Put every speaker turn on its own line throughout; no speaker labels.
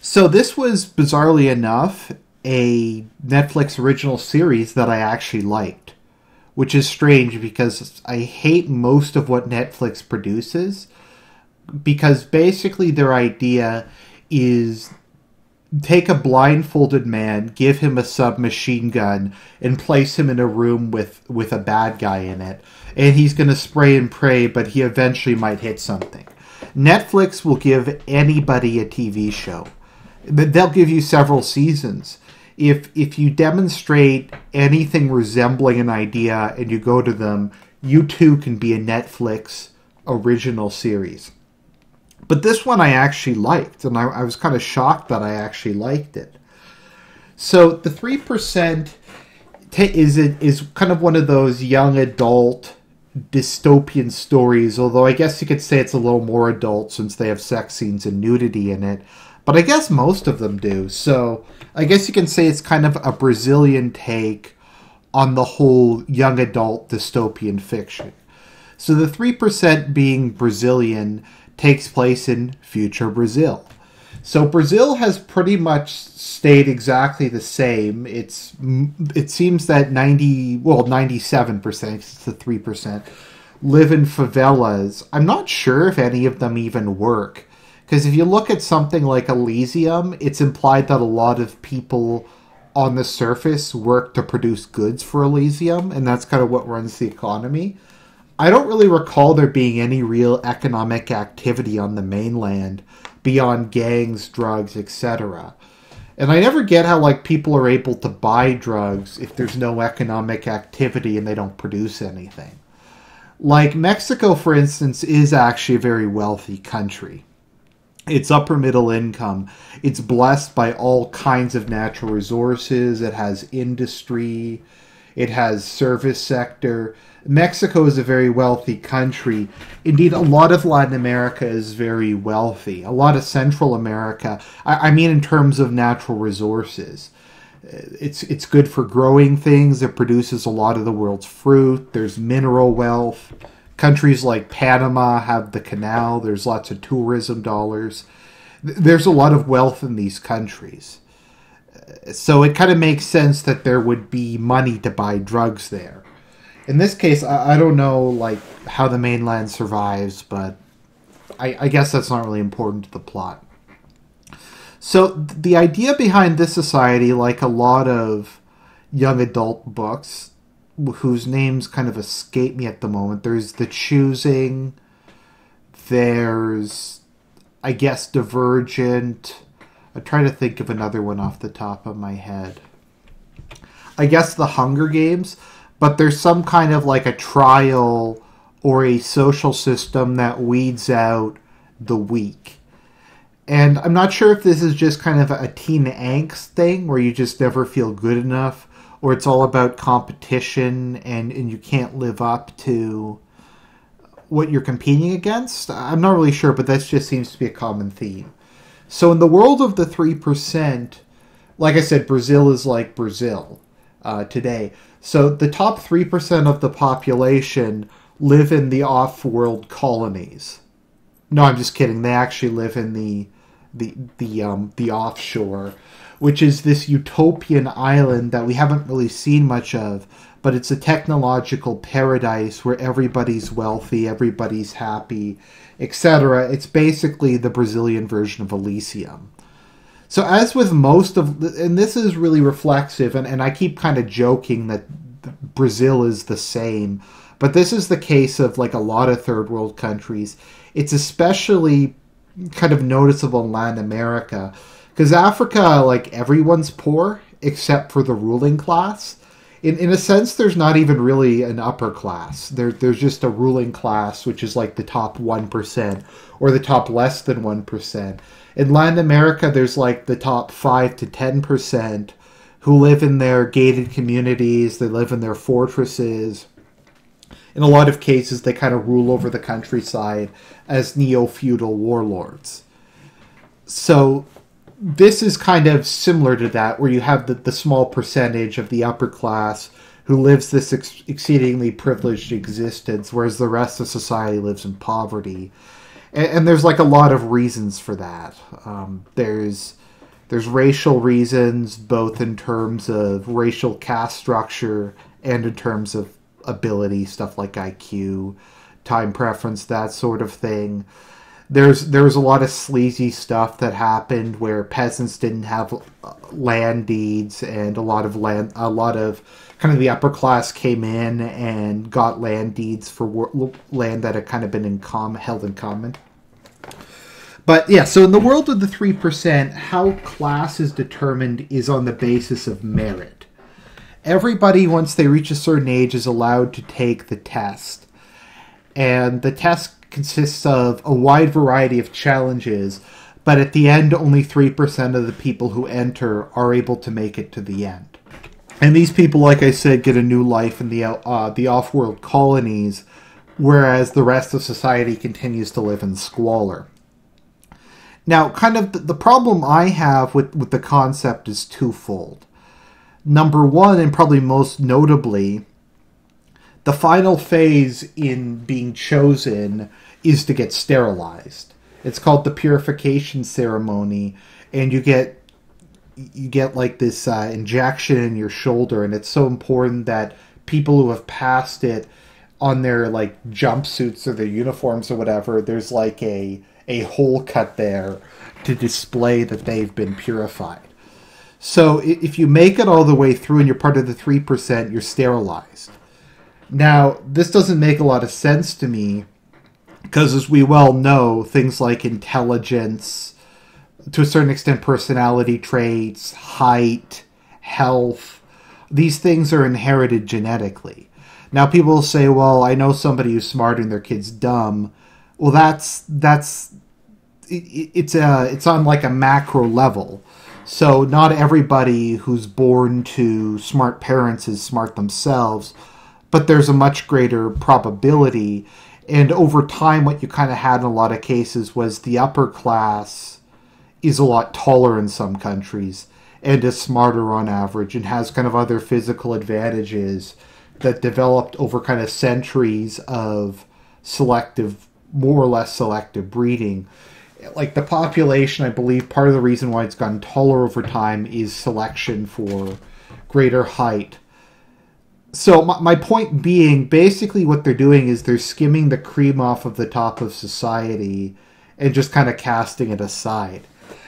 So this was, bizarrely enough, a Netflix original series that I actually liked, which is strange because I hate most of what Netflix produces, because basically their idea is take a blindfolded man, give him a submachine gun, and place him in a room with a bad guy in it. And he's going to spray and pray, but he eventually might hit something. Netflix will give anybody a TV show. They'll give you several seasons. If you demonstrate anything resembling an idea and you go to them, you too can be a Netflix original series. But this one I actually liked, and I was kind of shocked that I actually liked it. So the 3% is kind of one of those young adult dystopian stories, although I guess you could say it's a little more adult since they have sex scenes and nudity in it. But I guess most of them do. So I guess you can say it's kind of a Brazilian take on the whole young adult dystopian fiction. So the 3% being Brazilian takes place in future Brazil. So Brazil has pretty much stayed exactly the same. It seems that 97%, it's the 3%, live in favelas. I'm not sure if any of them even work. Because if you look at something like Elysium, it's implied that a lot of people on the surface work to produce goods for Elysium, and that's kind of what runs the economy. I don't really recall there being any real economic activity on the mainland beyond gangs, drugs, etc. And I never get how people are able to buy drugs if there's no economic activity and they don't produce anything. Mexico, for instance, is actually a very wealthy country. It's upper middle income. It's blessed by all kinds of natural resources. It has industry. It has service sector. Mexico is a very wealthy country. Indeed, a lot of Latin America is very wealthy. A lot of Central America, I mean in terms of natural resources. It's good for growing things. It produces a lot of the world's fruit. There's mineral wealth. Countries like Panama have the canal. There's lots of tourism dollars. There's a lot of wealth in these countries. So it kind of makes sense that there would be money to buy drugs there. In this case, I don't know how the mainland survives, but I guess that's not really important to the plot. So the idea behind this society, like a lot of young adult books, whose names kind of escape me at the moment. There's The Choosing. There's, I guess, Divergent. I try to think of another one off the top of my head. I guess The Hunger Games. But there's some kind of a trial or a social system that weeds out the weak. And I'm not sure if this is just kind of a teen angst thing where you just never feel good enough, or it's all about competition and you can't live up to what you're competing against. I'm not really sure, but that just seems to be a common theme. So in the world of the 3%, like I said, Brazil is like Brazil today. So the top 3% of the population live in the off-world colonies. No, I'm just kidding. They actually live in the offshore, which is this utopian island that we haven't really seen much of, but it's a technological paradise where everybody's wealthy, everybody's happy, etc. It's basically the Brazilian version of Elysium. So as with most of, and this is really reflexive, and I keep kind of joking that Brazil is the same, but this is the case of a lot of third world countries. It's especially kind of noticeable in Latin America, because Africa, everyone's poor except for the ruling class. In a sense, there's not even really an upper class. There's just a ruling class, which is the top 1%, or the top less than 1%. In Latin America, there's the top 5 to 10% who live in their gated communities. They live in their fortresses. In a lot of cases, they kind of rule over the countryside as neo-feudal warlords. So this is kind of similar to that, where you have the small percentage of the upper class who lives this exceedingly privileged existence, whereas the rest of society lives in poverty. And there's a lot of reasons for that. There's There's racial reasons, both in terms of racial caste structure and in terms of ability, stuff like IQ, time preference, that sort of thing. There was a lot of sleazy stuff that happened where peasants didn't have land deeds, and a lot of kind of the upper class came in and got land deeds for land that had kind of been held in common. But yeah, so in the world of the 3%, how class is determined is on the basis of merit. Everybody, once they reach a certain age, is allowed to take the test. And the test consists of a wide variety of challenges, but at the end, only 3% of the people who enter are able to make it to the end. And these people, like I said, get a new life in the off-world colonies, whereas the rest of society continues to live in squalor. Now, kind of the problem I have with the concept is twofold. Number one, and probably most notably, the final phase in being chosen is to get sterilized. It's called the purification ceremony, and you get like this injection in your shoulder, and it's so important that people who have passed it on their like jumpsuits or their uniforms or whatever, there's like a hole cut there to display that they've been purified. So if you make it all the way through and you're part of the 3%, you're sterilized. Now, this doesn't make a lot of sense to me because, as we well know, things like intelligence, to a certain extent personality traits, height, health, these things are inherited genetically. Now, people will say, well, I know somebody who's smart and their kid's dumb. Well, it's on like a macro level. So not everybody who's born to smart parents is smart themselves, but there's a much greater probability. And over time, what you kind of had in a lot of cases was the upper class is a lot taller in some countries and is smarter on average and has kind of other physical advantages that developed over kind of centuries of more or less selective breeding. Like the population, I believe part of the reason why it's gotten taller over time is selection for greater height. So my point being, basically what they're doing is they're skimming the cream off of the top of society and just kind of casting it aside.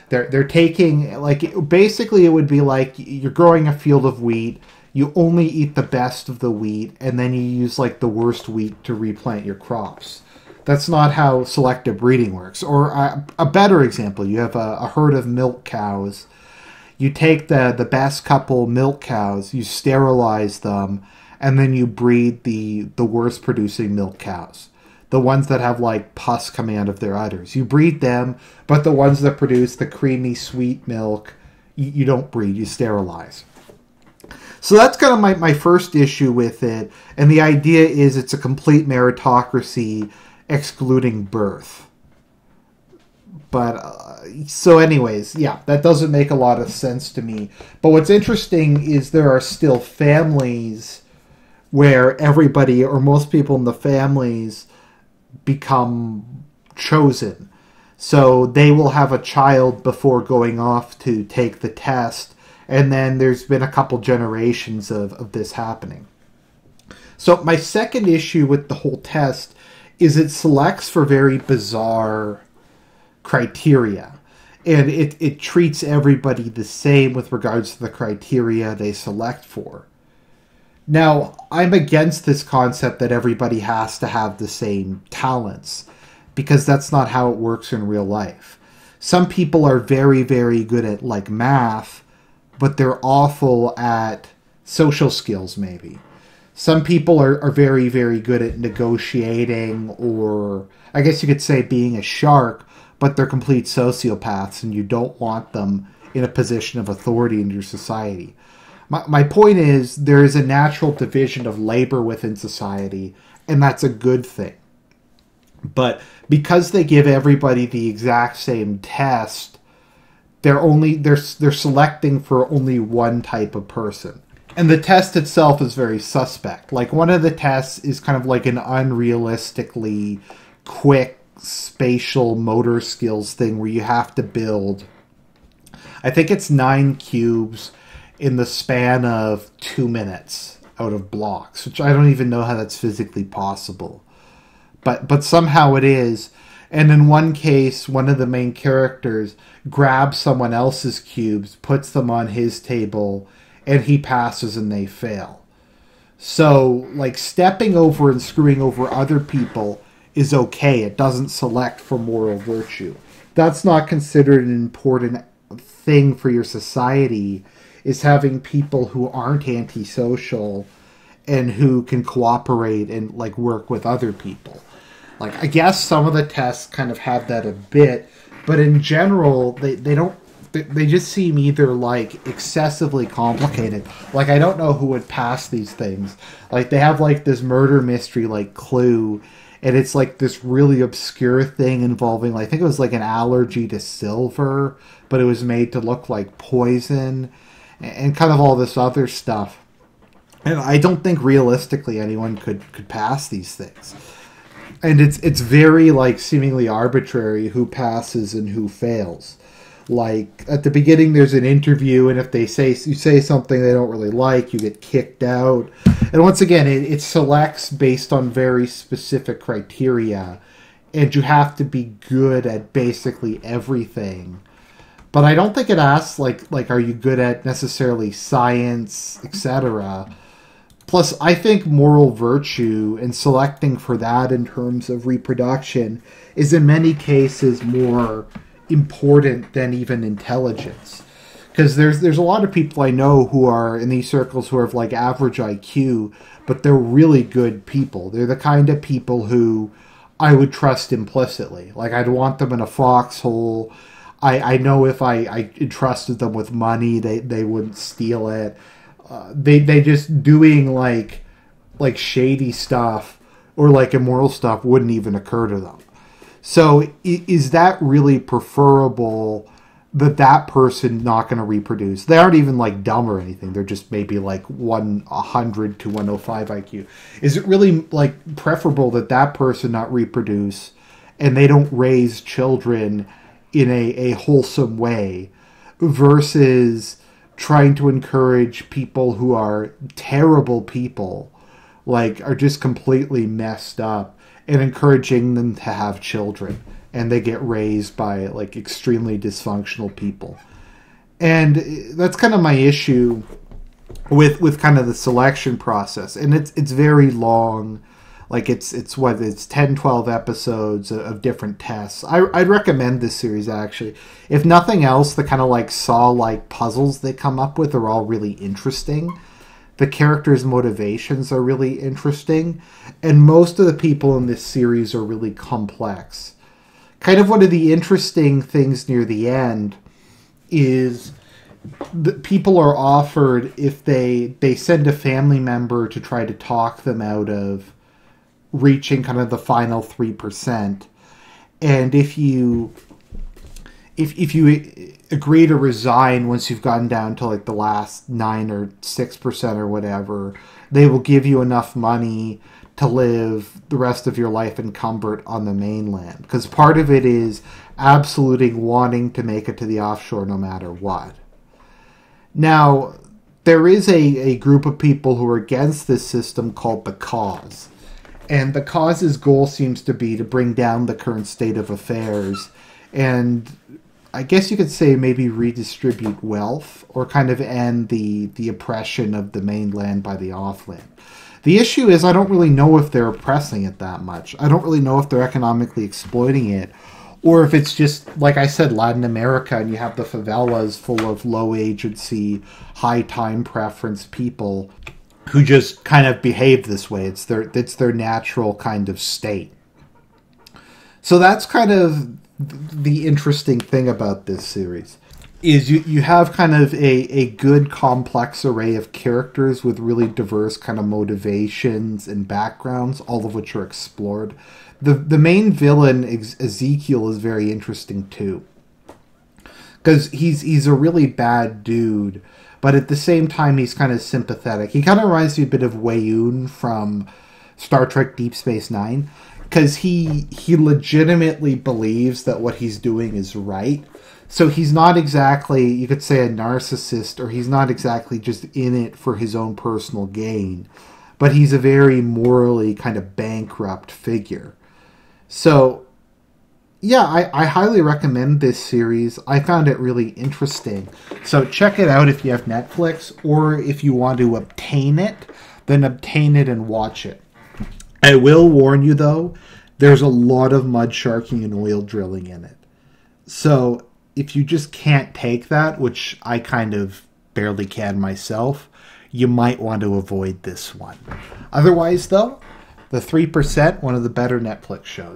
They're taking, like, basically it would be like you're growing a field of wheat, you only eat the best of the wheat, and then you use like the worst wheat to replant your crops. That's not how selective breeding works. Or a better example, you have a herd of milk cows. You take the best couple milk cows, you sterilize them, and then you breed the worst producing milk cows. The ones that have like pus coming out of their udders. You breed them, but the ones that produce the creamy, sweet milk, you don't breed, you sterilize. So that's kind of my first issue with it. And the idea is it's a complete meritocracy excluding birth. But so anyways, yeah, that doesn't make a lot of sense to me. But what's interesting is there are still families where everybody or most people in the families become chosen. So they will have a child before going off to take the test, and then there's been a couple generations of this happening. So my second issue with the whole test is it selects for very bizarre criteria. And it treats everybody the same with regards to the criteria they select for. Now, I'm against this concept that everybody has to have the same talents, because that's not how it works in real life. Some people are very, very good at, like, math, but they're awful at social skills, maybe. Some people are very, very good at negotiating, or I guess you could say being a shark, but they're complete sociopaths and you don't want them in a position of authority in your society. My point is there is a natural division of labor within society, and that's a good thing. But because they give everybody the exact same test, they're selecting for only one type of person. And the test itself is very suspect. Like, one of the tests is kind of like an unrealistically quick spatial motor skills thing where you have to build I think it's 9 cubes in the span of 2 minutes out of blocks, which I don't even know how that's physically possible. But somehow it is. And in one case, one of the main characters grabs someone else's cubes, puts them on his table, and he passes and they fail. So, like, stepping over and screwing over other people is okay. It doesn't select for moral virtue. That's not considered an important thing for your society, is having people who aren't antisocial and who can cooperate and, like, work with other people. Like, I guess some of the tests kind of have that a bit, but in general, they don't. They just seem either, like, excessively complicated. Like, I don't know who would pass these things. Like, they have, like, this murder mystery, like, Clue, and it's, like, this really obscure thing involving, like, I think it was, like, an allergy to silver, but it was made to look like poison, and kind of all this other stuff. And I don't think, realistically, anyone could pass these things. And it's very, like, seemingly arbitrary who passes and who fails. Like, at the beginning, there's an interview, and if you say something they don't really like, you get kicked out. And once again, it selects based on very specific criteria, and you have to be good at basically everything. But I don't think it asks, like are you good at necessarily science, etc. Plus, I think moral virtue and selecting for that in terms of reproduction is in many cases more important than even intelligence, because there's a lot of people I know who are in these circles who have, like, average IQ, but they're really good people. They're the kind of people who I would trust implicitly. Like, I'd want them in a foxhole. I know if I entrusted them with money, they wouldn't steal it. They just doing like shady stuff or, like, immoral stuff wouldn't even occur to them. So is that really preferable, that person not going to reproduce? They aren't even, like, dumb or anything. They're just maybe, like, 100 to 105 IQ. Is it really, like, preferable that person not reproduce and they don't raise children in a wholesome way versus trying to encourage people who are terrible people, like, are just completely messed up, and encouraging them to have children, and they get raised by, like, extremely dysfunctional people? And that's kind of my issue with kind of the selection process. And it's very long. Like, it's 10, 12 episodes of different tests. I'd recommend this series, actually. If nothing else, the kind of, like, Saw-like puzzles they come up with are all really interesting. The characters' motivations are really interesting, and most of the people in this series are really complex. Kind of one of the interesting things near the end is that people are offered, if they send a family member to try to talk them out of reaching kind of the final 3%, and if you agree to resign once you've gotten down to, like, the last 9 or 6% or whatever, they will give you enough money to live the rest of your life in comfort on the mainland. Because part of it is absolutely wanting to make it to the offshore no matter what. Now, there is a group of people who are against this system called the Cause. And the Cause's goal seems to be to bring down the current state of affairs and, I guess you could say, maybe redistribute wealth or kind of end the oppression of the mainland by the offland. The issue is I don't really know if they're oppressing it that much. I don't really know if they're economically exploiting it, or if it's just, like I said, Latin America, and you have the favelas full of low agency, high time preference people who just kind of behave this way. It's their natural kind of state. So that's kind of the interesting thing about this series, is you have kind of a good complex array of characters with really diverse kind of motivations and backgrounds, all of which are explored. The main villain, Ezekiel, is very interesting too, because he's a really bad dude, but at the same time he's kind of sympathetic. He kind of reminds me a bit of Wei-Yun from Star Trek Deep Space Nine. because he legitimately believes that what he's doing is right. So he's not exactly, you could say, a narcissist, or he's not exactly just in it for his own personal gain, but he's a very morally kind of bankrupt figure. So, yeah, I highly recommend this series. I found it really interesting. So check it out if you have Netflix, or if you want to obtain it, then obtain it and watch it. I will warn you, though, there's a lot of mud sharking and oil drilling in it. So if you just can't take that, which I kind of barely can myself, you might want to avoid this one. Otherwise, though, The 3%, one of the better Netflix shows.